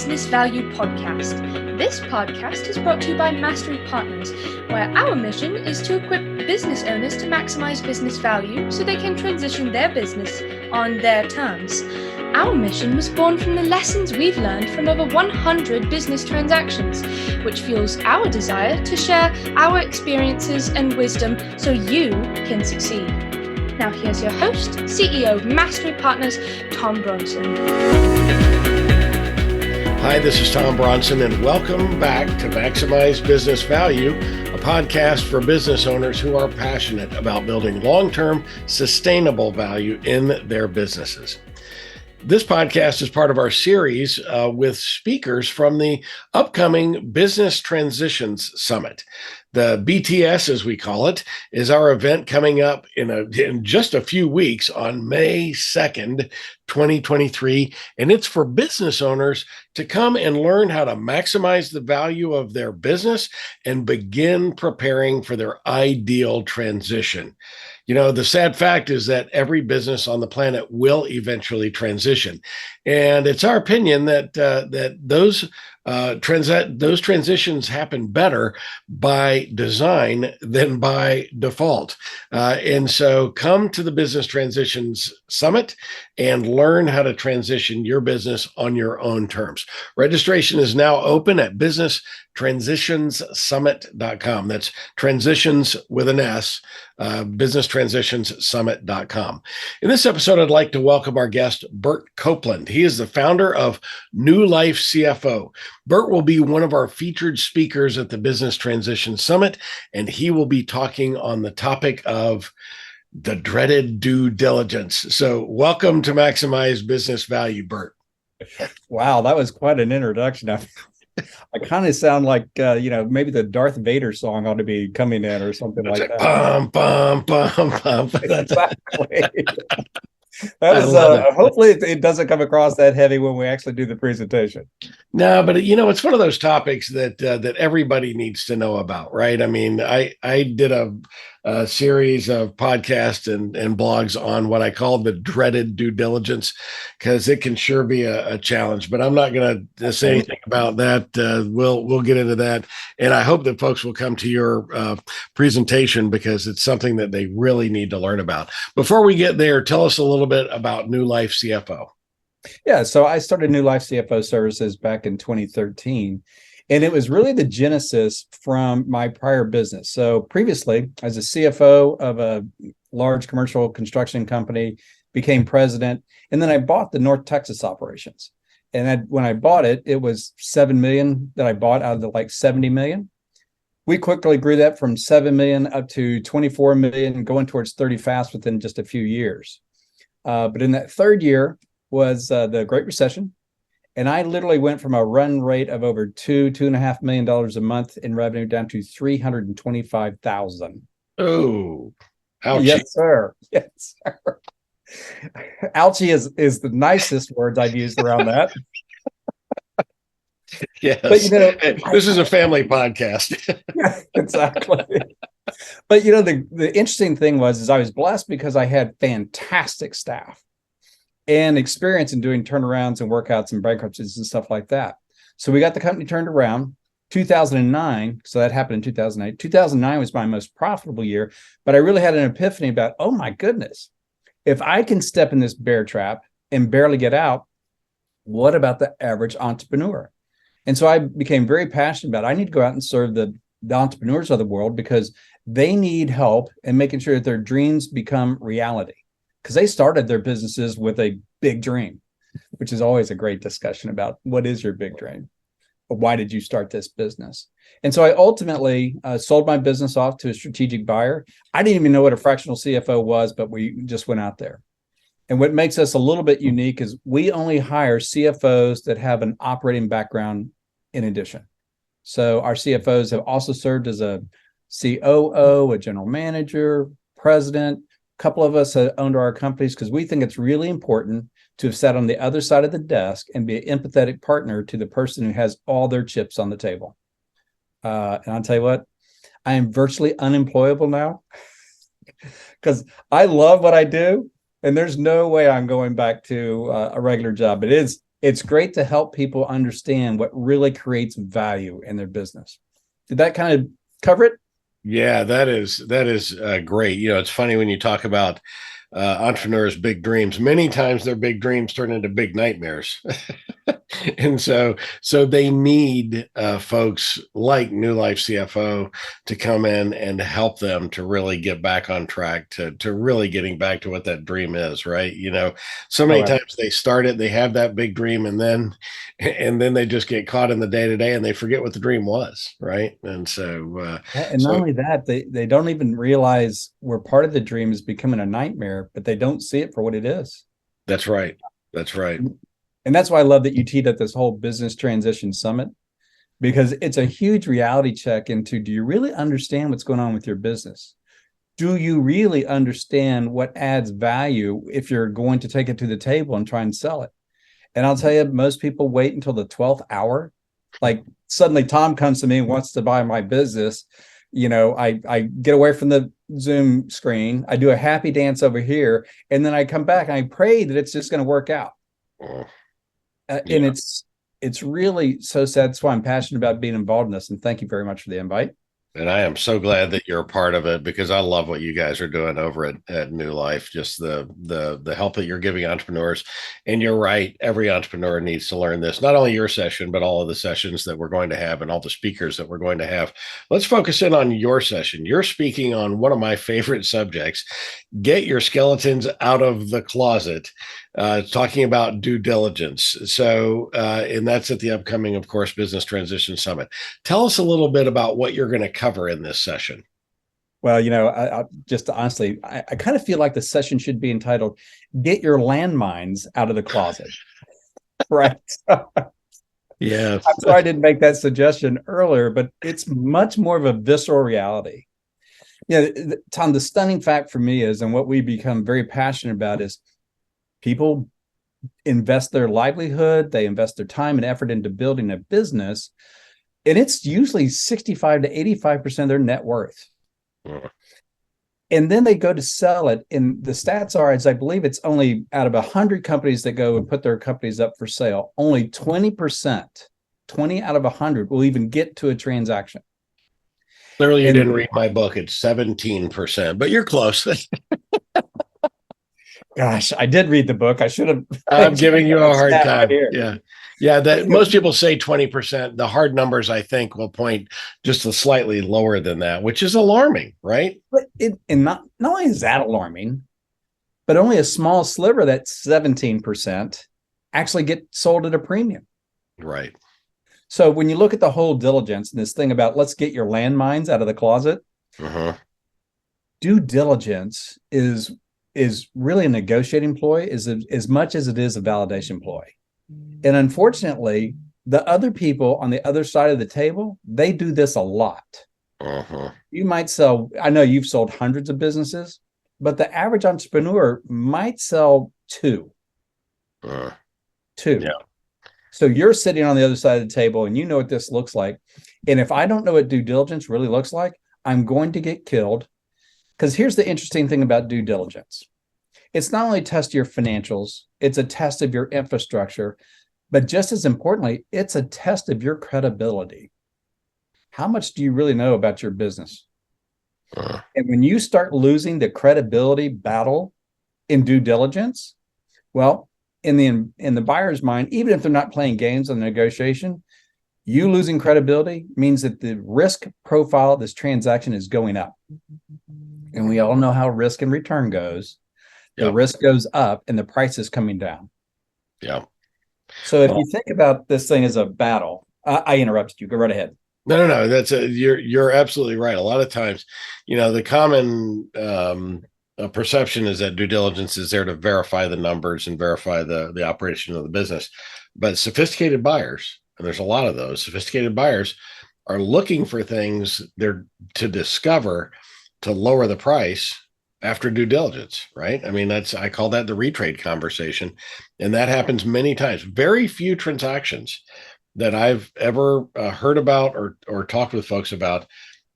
Business Value podcast. This podcast is brought to you by Mastery Partners, where our mission is to equip business owners to maximize business value so they can transition their business on their terms. Our mission was born from the lessons we've learned from over 100 business transactions, which fuels our desire to share our experiences and wisdom so you can succeed. Now here's your host, CEO of Mastery Partners, Tom Bronson. Hi, this is Tom Bronson, and welcome back to Maximize Business Value, a podcast for business owners who are passionate about building long-term, sustainable value in their businesses. This podcast is part of our series with speakers from the upcoming Business Transitions Summit. The BTS, as we call it, is our event coming up in just a few weeks on May 2nd, 2023. And it's for business owners to come and learn how to maximize the value of their business and begin preparing for their ideal transition. You know, the sad fact is that every business on the planet will eventually transition. And it's our opinion that those transitions happen better by design than by default. And so come to the Business Transitions Summit and learn how to transition your business on your own terms. Registration is now open at businesstransitionssummit.com. That's transitions with an S, businesstransitionssummit.com. In this episode, I'd like to welcome our guest, Bert Copeland. He is the founder of New Life CFO. Bert will be one of our featured speakers at the Business Transition Summit, and he will be talking on the topic of the dreaded due diligence. So welcome to Maximize Business Value, Bert. Wow, that was quite an introduction. I kind of sound like, maybe the Darth Vader song ought to be coming in or something like that. Bum, bum, bum, bum. Exactly. That is, hopefully it doesn't come across that heavy when we actually do the presentation. No, but it's one of those topics that everybody needs to know about, right? I mean, I did a series of podcasts and blogs on what I call the dreaded due diligence, because it can sure be a challenge. But I'm not going to say anything about that. We'll get into that, and I hope that folks will come to your presentation because it's something that they really need to learn about. Before we get there, tell us a little bit about New Life CFO. Yeah, so I started New Life CFO Services back in 2013. And it was really the genesis from my prior business. So previously, as a CFO of a large commercial construction company, became president, and then I bought the North Texas operations. And when I bought it, it was $7 million that I bought out of the $70 million. We quickly grew that from $7 million up to $24 million, going towards 30 fast within just a few years. But in that third year was the Great Recession. And I literally went from a run rate of over $2.5 million a month in revenue down to $325,000. Oh, ouchie. Yes, sir. Yes, sir. Ouchie is the nicest words I've used around that. Yes, but this is a family podcast. Yeah, exactly. But the interesting thing was I was blessed because I had fantastic staff and experience in doing turnarounds and workouts and bankruptcies and stuff like that. So we got the company turned around 2009. So that happened in 2008. 2009 was my most profitable year, but I really had an epiphany about, oh my goodness, if I can step in this bear trap and barely get out, what about the average entrepreneur? And so I became very passionate about, I need to go out and serve the entrepreneurs of the world because they need help in making sure that their dreams become reality. Because they started their businesses with a big dream, which is always a great discussion about what is your big dream? Why did you start this business? And so I ultimately sold my business off to a strategic buyer. I didn't even know what a fractional CFO was, but we just went out there. And what makes us a little bit unique is we only hire CFOs that have an operating background in addition. So our CFOs have also served as a COO, a general manager, president. A couple of us have owned our companies because we think it's really important to have sat on the other side of the desk and be an empathetic partner to the person who has all their chips on the table. And I'll tell you what, I am virtually unemployable now because I love what I do. And there's no way I'm going back to a regular job. It It's great to help people understand what really creates value in their business. Did that kind of cover it? Yeah, that is great. It's funny when you talk about entrepreneurs' big dreams. Many times their big dreams turn into big nightmares. And so they need folks like New Life CFO to come in and help them to really get back on track, to really getting back to what that dream is, right? So many times they start it, they have that big dream, and then they just get caught in the day to day and they forget what the dream was, right? And Not only that, they don't even realize where part of the dream is becoming a nightmare, but they don't see it for what it is. That's right. That's right. And that's why I love that you teed up this whole business transition summit, because it's a huge reality check into, do you really understand what's going on with your business? Do you really understand what adds value if you're going to take it to the table and try and sell it? And I'll tell you, most people wait until the 12th hour. Like suddenly Tom comes to me and wants to buy my business. I get away from the Zoom screen. I do a happy dance over here. And then I come back and I pray that it's just going to work out. And it's really so sad. That's why I'm passionate about being involved in this. And thank you very much for the invite. And I am so glad that you're a part of it, because I love what you guys are doing over at New Life, just the help that you're giving entrepreneurs. And you're right, every entrepreneur needs to learn this, not only your session, but all of the sessions that we're going to have and all the speakers that we're going to have. Let's focus in on your session. You're speaking on one of my favorite subjects, get your skeletons out of the closet, talking about due diligence. So, and that's at the upcoming, of course, Business Transition Summit. Tell us a little bit about what you're going to cover in this session. Well, I just honestly, I kind of feel like the session should be entitled, Get Your Landmines Out of the Closet. Right. Yeah. I'm sorry I didn't make that suggestion earlier, but it's much more of a visceral reality. Tom, the stunning fact for me is, and what we become very passionate about, is people invest their livelihood, they invest their time and effort into building a business, and it's usually 65 to 85% of their net worth. And then they go to sell it, and the stats are, as I believe it's only out of 100 companies that go and put their companies up for sale, only 20%, 20 out of 100 will even get to a transaction. Clearly, you didn't read my book. It's 17%, but you're close. Gosh, I did read the book. I should have. I'm giving you a hard time. Right, yeah. That most people say 20%. The hard numbers, I think, will point just slightly lower than that, which is alarming, right? But not only is that alarming, but only a small sliver, that 17%, actually get sold at a premium. Right. So when you look at the whole diligence and this thing about let's get your landmines out of the closet, due diligence is really a negotiating ploy as much as it is a validation ploy. And unfortunately, the other people on the other side of the table, they do this a lot. You might sell, I know you've sold hundreds of businesses, but the average entrepreneur might sell two. Yeah. So you're sitting on the other side of the table and you know what this looks like. And if I don't know what due diligence really looks like, I'm going to get killed. Because here's the interesting thing about due diligence. It's not only a test of your financials, it's a test of your infrastructure, but just as importantly, it's a test of your credibility. How much do you really know about your business? And when you start losing the credibility battle in due diligence, well, in the buyer's mind, even if they're not playing games on the negotiation, you losing credibility means that the risk profile of this transaction is going up. And we all know how risk and return goes. The risk goes up and the price is coming down. Yeah. So if you think about this thing as a battle, I interrupted you. Go right ahead. No. You're absolutely right. A lot of times, the common perception is that due diligence is there to verify the numbers and verify the operation of the business. But sophisticated buyers, and there's a lot of those sophisticated buyers, are looking for things they're to discover to lower the price after due diligence, right? I mean, I call that the retrade conversation. And that happens many times. Very few transactions that I've ever heard about or talked with folks about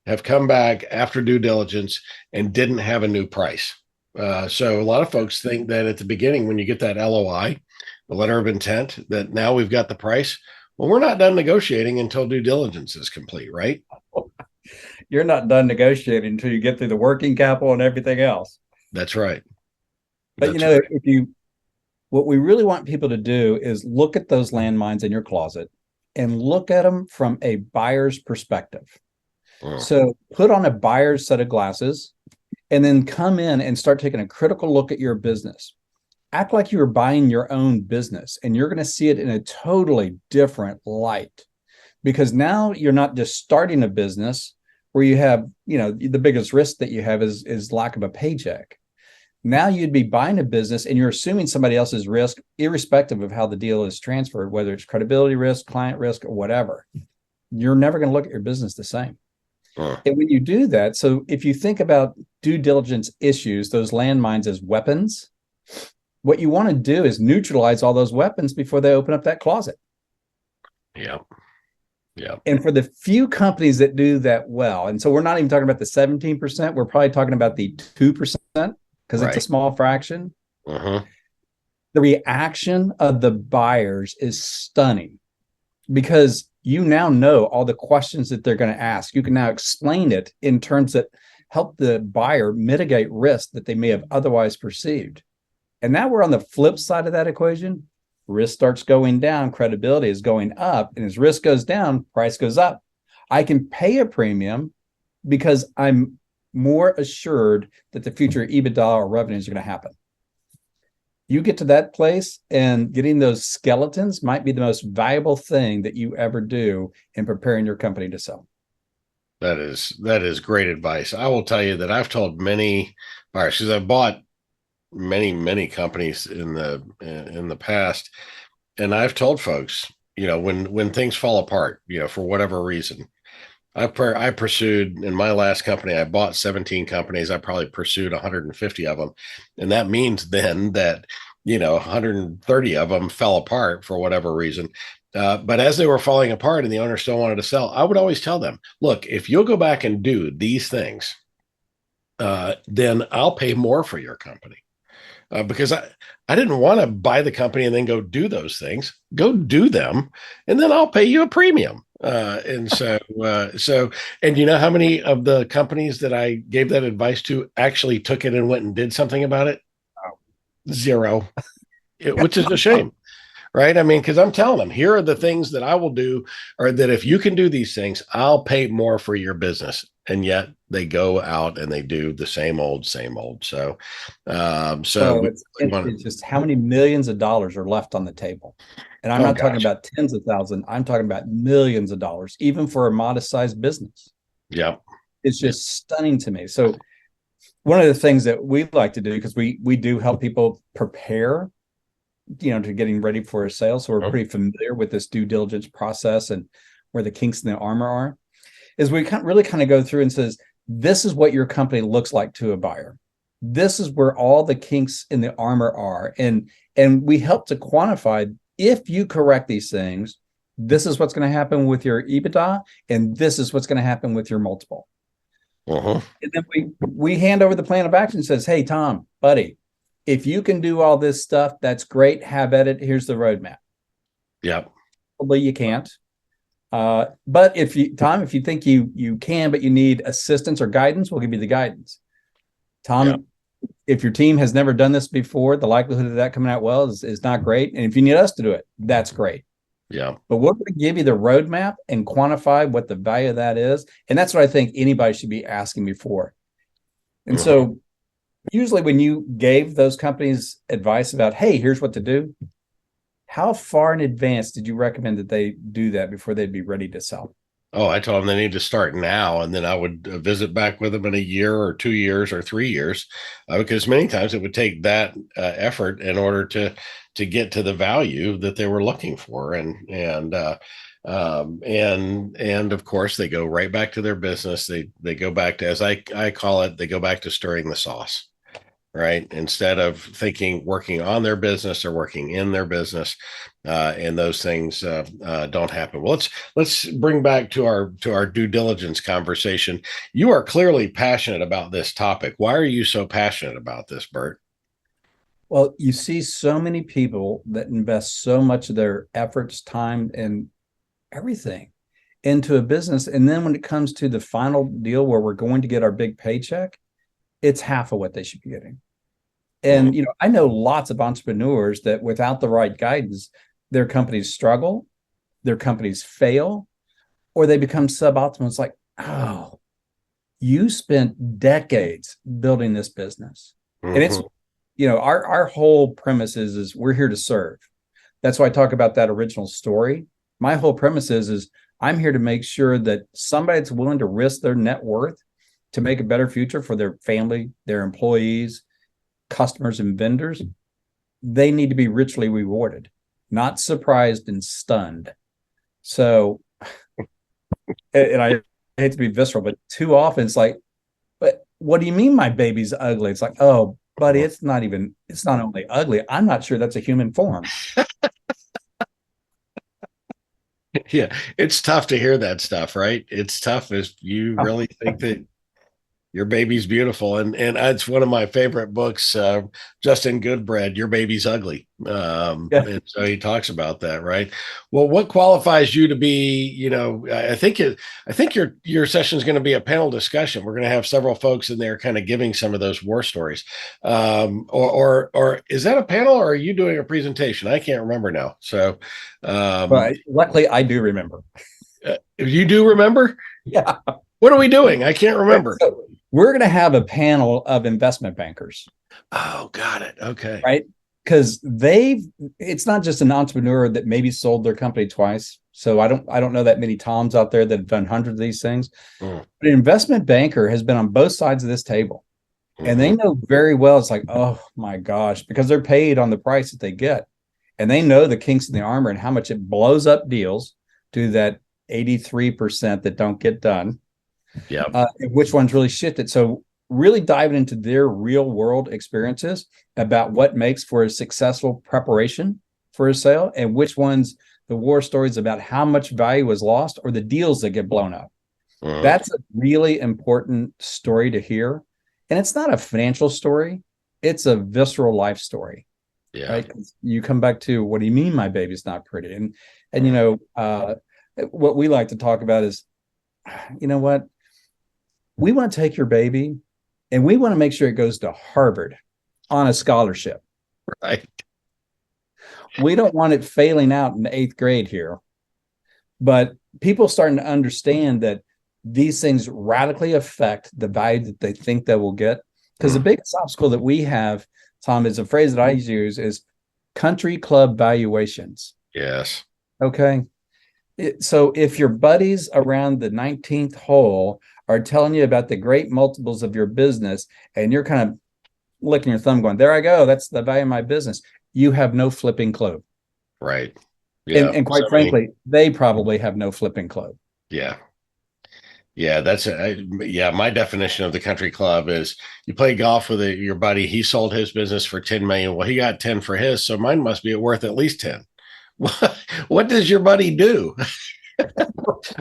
have come back after due diligence and didn't have a new price. So a lot of folks think that at the beginning, when you get that LOI, a letter of intent that now we've got the price. Well, we're not done negotiating until due diligence is complete, right? You're not done negotiating until you get through the working capital and everything else. That's right. But That's right. what we really want people to do is look at those landmines in your closet and look at them from a buyer's perspective. So put on a buyer's set of glasses and then come in and start taking a critical look at your business. Act like you were buying your own business, and you're going to see it in a totally different light, because now you're not just starting a business where you have, the biggest risk that you have is lack of a paycheck. Now you'd be buying a business and you're assuming somebody else's risk, irrespective of how the deal is transferred, whether it's credibility risk, client risk, or whatever. You're never going to look at your business the same. And when you do that, so if you think about due diligence issues, those landmines as weapons, what you want to do is neutralize all those weapons before they open up that closet. Yeah. Yeah. And for the few companies that do that well, and so we're not even talking about the 17%, we're probably talking about the 2%, because it's a small fraction. The reaction of the buyers is stunning, because you now know all the questions that they're going to ask. You can now explain it in terms that help the buyer mitigate risk that they may have otherwise perceived. And now we're on the flip side of that equation. Risk starts going down, credibility is going up, and as risk goes down, price goes up. I can pay a premium because I'm more assured that the future EBITDA or revenues are going to happen. You get to that place, and getting those skeletons might be the most valuable thing that you ever do in preparing your company to sell. That is great advice. I will tell you that I've told many buyers, because I've bought many companies in the past, and I've told folks, when things fall apart, for whatever reason, I pursued, in my last company, I bought 17 companies. I probably pursued 150 of them. And that means then that, 130 of them fell apart for whatever reason. But as they were falling apart and the owner still wanted to sell, I would always tell them, look, if you'll go back and do these things, then I'll pay more for your company. Because I didn't want to buy the company and then go do those things. Go do them, and then I'll pay you a premium. And so, and you know how many of the companies that I gave that advice to actually took it and went and did something about it? Zero, which is a shame, right? I mean, because I'm telling them, here are the things that I will do, or that if you can do these things, I'll pay more for your business. And yet they go out and they do the same old. So it's just how many millions of dollars are left on the table. And I'm not talking about tens of thousands. I'm talking about millions of dollars, even for a modest sized business. Yeah. It's just stunning to me. So one of the things that we like to do, because we do help people prepare, to getting ready for a sale. So we're pretty familiar with this due diligence process and where the kinks in the armor are, is we really kind of go through and says, this is what your company looks like to a buyer. This is where all the kinks in the armor are. And we help to quantify, if you correct these things, this is what's going to happen with your EBITDA, and this is what's going to happen with your multiple. And then we hand over the plan of action and says, hey, Tom, buddy, if you can do all this stuff, that's great. Have at it. Here's the roadmap. Yep. Probably you can't. But if you think you can, but you need assistance or guidance, we'll give you the guidance. Tom, if your team has never done this before, the likelihood of that coming out well is not great. And if you need us to do it, that's great. Yeah. But we're going to give you the roadmap and quantify what the value of that is. And that's what I think anybody should be asking before. And so usually when you gave those companies advice about, hey, here's what to do, how far in advance did you recommend that they do that before they'd be ready to sell? Oh, I told them they need to start now, and then I would visit back with them in a year or 2 years or 3 years, because many times it would take that effort in order to get to the value that they were looking for, and of course they go right back to their business. They go back to, as I call it, they go back to stirring the sauce. Right. Instead of working on their business or working in their business, and those things don't happen. Well, let's bring back to our due diligence conversation. You are clearly passionate about this topic. Why are you so passionate about this, Bert? Well, you see so many people that invest so much of their efforts, time, and everything into a business. And then when it comes to the final deal where we're going to get our big paycheck, it's half of what they should be getting. And, I know lots of entrepreneurs that without the right guidance, their companies struggle, their companies fail, or they become suboptimal. It's like, oh, you spent decades building this business. And it's, our whole premise is we're here to serve. That's why I talk about that original story. My whole premise is I'm here to make sure that somebody that's willing to risk their net worth to make a better future for their family, their employees, customers, and vendors, they need to be richly rewarded, not surprised and stunned. So, and I hate to be visceral, but too often it's like, but what do you mean my baby's ugly? It's like, oh, buddy, it's not only ugly. I'm not sure that's a human form. Yeah, it's tough to hear that stuff, right? It's tough if you really think that your baby's beautiful, and it's one of my favorite books, Justin Goodbread, Your Baby's Ugly. And so he talks about that, right? Well, what qualifies you to be? I think your session is going to be a panel discussion. We're going to have several folks in there, kind of giving some of those war stories. Or is that a panel, or are you doing a presentation? I can't remember now. So, but luckily, I do remember. You do remember? Yeah. What are we doing? I can't remember. So, we're going to have a panel of investment bankers. Oh, got it. Okay. Right. Because it's not just an entrepreneur that maybe sold their company twice. So I don't know that many Toms out there that have done hundreds of these things. But an investment banker has been on both sides of this table. And they know very well, it's like, oh my gosh, because they're paid on the price that they get. And they know the kinks in the armor and how much it blows up deals to that 83% that don't get done. Yeah. Which ones really shifted. So really diving into their real world experiences about what makes for a successful preparation for a sale, and which ones the war stories about how much value was lost or the deals that get blown up. That's a really important story to hear. And it's not a financial story. It's a visceral life story. Yeah. Right? You come back to, what do you mean my baby's not pretty? And what we like to talk about is, you know what? We want to take your baby and we want to make sure it goes to Harvard on a scholarship. Right. We don't want it failing out in the 8th grade here. But people starting to understand that these things radically affect the value that they think they will get. Because the biggest obstacle that we have, Tom, is a phrase that I use is country club valuations. Yes. Okay. So if your buddies around the 19th hole are telling you about the great multiples of your business, and you're kind of licking your thumb going, there I go, that's the value of my business, you have no flipping clue. Right. Yeah. And quite frankly, they probably have no flipping clue. Yeah. Yeah, my definition of the country club is you play golf with your buddy. He sold his business for 10 million. Well, he got 10 for his, so mine must be worth at least 10. What does your buddy do?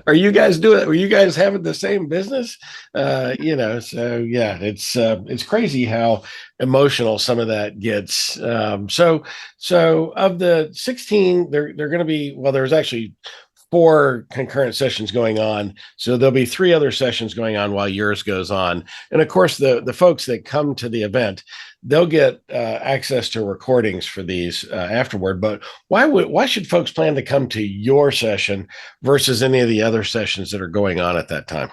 Are you guys doing? Are you guys having the same business? So yeah, it's crazy how emotional some of that gets. So of the 16, they're going to be, well, there's actually 4 concurrent sessions going on. So there'll be 3 other sessions going on while yours goes on. And of course, the folks that come to the event, they'll get access to recordings for these afterward. But why should folks plan to come to your session versus any of the other sessions that are going on at that time?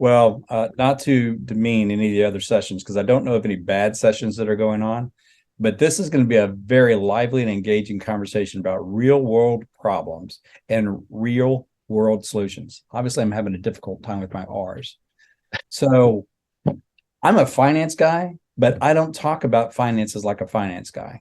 Well, not to demean any of the other sessions, because I don't know of any bad sessions that are going on. But this is going to be a very lively and engaging conversation about real world problems and real world solutions. Obviously, I'm having a difficult time with my R's. So I'm a finance guy, but I don't talk about finances like a finance guy,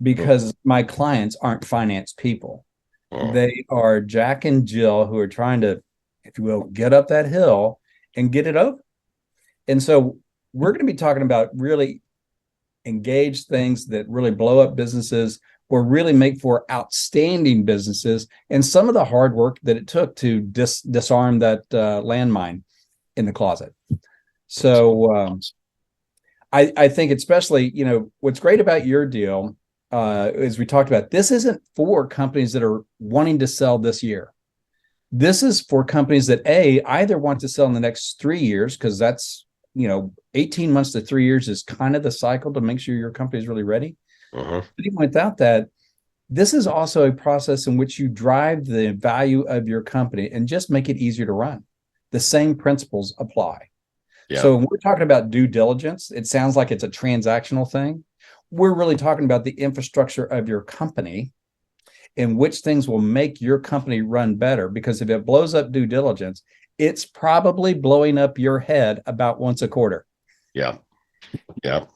because my clients aren't finance people. They are Jack and Jill who are trying to, if you will, get up that hill and get it over. And so we're going to be talking about really engage things that really blow up businesses or really make for outstanding businesses, and some of the hard work that it took to disarm that landmine in the closet. So I think especially, what's great about your deal, as we talked about, this isn't for companies that are wanting to sell this year. This is for companies that either want to sell in the next 3 years, because that's, 18 months to 3 years is kind of the cycle to make sure your company is really ready. Uh-huh. But even without that, this is also a process in which you drive the value of your company and just make it easier to run. The same principles apply. Yeah. So when we're talking about due diligence, it sounds like it's a transactional thing. We're really talking about the infrastructure of your company and which things will make your company run better. Because if it blows up due diligence, it's probably blowing up your head about once a quarter. Yeah. Yeah.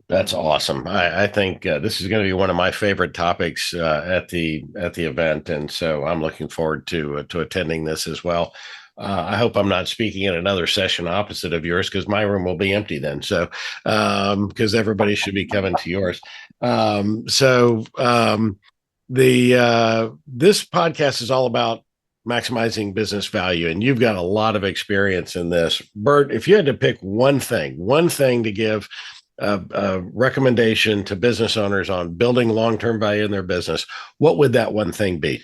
That's awesome. I think this is going to be one of my favorite topics at the event, and so I'm looking forward to attending this as well. I hope I'm not speaking at another session opposite of yours, because my room will be empty then. So because everybody should be coming to yours. This podcast is all about maximizing business value, and you've got a lot of experience in this. Bert, if you had to pick one thing to give a recommendation to business owners on building long-term value in their business, what would that one thing be?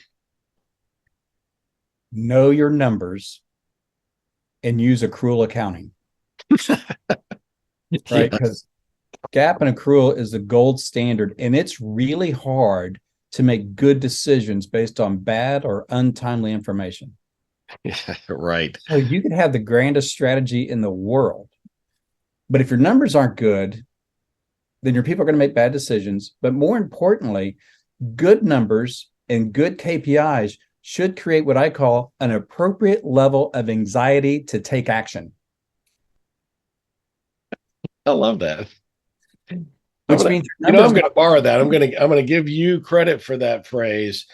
Know your numbers and use accrual accounting. Right? Because GAAP and accrual is the gold standard, and it's really hard to make good decisions based on bad or untimely information. Yeah, right. So you can have the grandest strategy in the world, but if your numbers aren't good, then your people are going to make bad decisions. But more importantly, good numbers and good KPIs should create what I call an appropriate level of anxiety to take action. I love that. Which means I'm going to borrow that. I'm going to give you credit for that phrase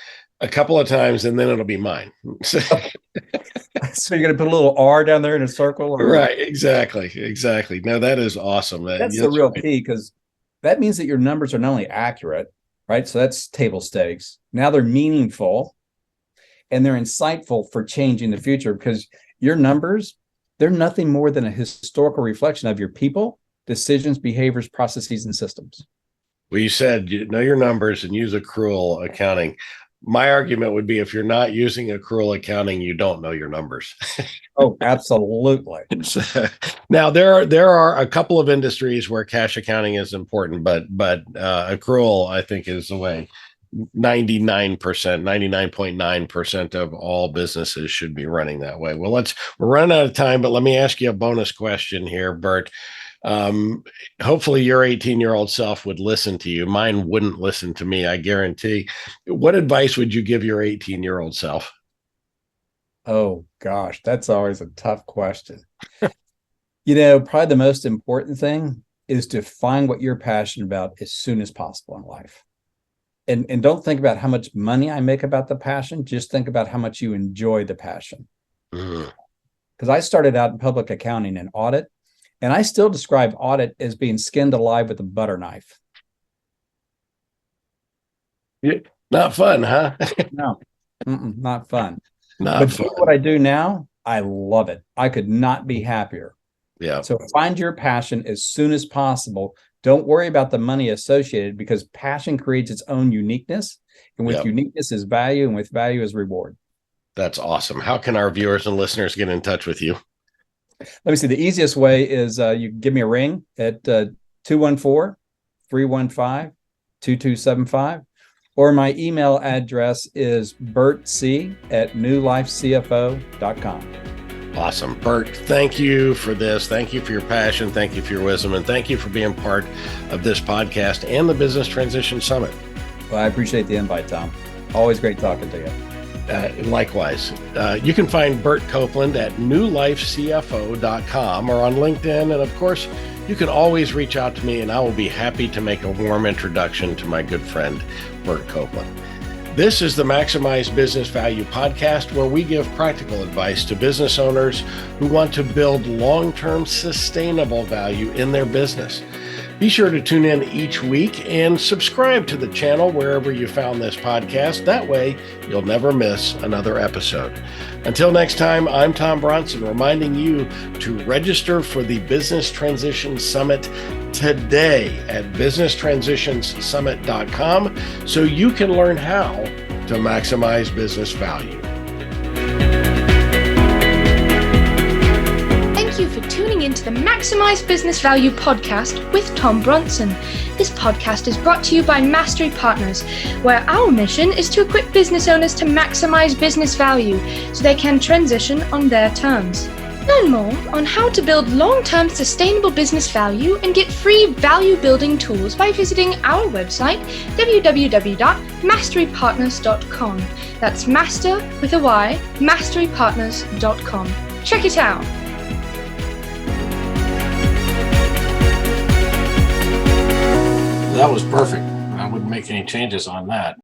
a couple of times, and then it'll be mine. So you're going to put a little R down there in a circle? Or... Right. Exactly. No, that is awesome. That's the real key, because that means that your numbers are not only accurate, right? So that's table stakes. Now they're meaningful and they're insightful for changing the future, because your numbers, they're nothing more than a historical reflection of your people, decisions, behaviors, processes, and systems. Well, you said you know your numbers and use accrual accounting. My argument would be, if you're not using accrual accounting, you don't know your numbers. Oh, absolutely. Now, there are a couple of industries where cash accounting is important, but accrual, I think, is the way. 99.9% of all businesses should be running that way. Well, we're running out of time, but let me ask you a bonus question here, Bert. Hopefully your 18-year-old self would listen to you. Mine wouldn't listen to me, I guarantee. What advice would you give your 18-year-old self? Oh gosh, that's always a tough question. Probably the most important thing is to find what you're passionate about as soon as possible in life. And don't think about how much money I make about the passion. Just think about how much you enjoy the passion. Because I started out in public accounting and audit, and I still describe audit as being skinned alive with a butter knife. Not fun, huh? No, not fun. But fun. What I do now, I love it. I could not be happier. Yeah. So find your passion as soon as possible. Don't worry about the money associated, because passion creates its own uniqueness. And with uniqueness is value, and with value is reward. That's awesome. How can our viewers and listeners get in touch with you? Let me see. The easiest way is you can give me a ring at 214-315-2275. Or my email address is bertc@newlifecfo.com. Awesome. Bert, thank you for this. Thank you for your passion. Thank you for your wisdom. And thank you for being part of this podcast and the Business Transition Summit. Well, I appreciate the invite, Tom. Always great talking to you. Likewise. You can find Bert Copeland at newlifecfo.com or on LinkedIn. And of course, you can always reach out to me, and I will be happy to make a warm introduction to my good friend, Bert Copeland. This is the Maximize Business Value podcast, where we give practical advice to business owners who want to build long-term sustainable value in their business. Be sure to tune in each week and subscribe to the channel wherever you found this podcast. That way, you'll never miss another episode. Until next time, I'm Tom Bronson, reminding you to register for the Business Transition Summit today at businesstransitionssummit.com so you can learn how to maximize business value. Thank you for tuning into the Maximize Business Value podcast with Tom Bronson. This podcast is brought to you by Mastery Partners, where our mission is to equip business owners to maximize business value so they can transition on their terms. Learn more on how to build long-term sustainable business value and get free value-building tools by visiting our website, www.masterypartners.com. That's master with a Y, masterypartners.com. Check it out. That was perfect. I wouldn't make any changes on that.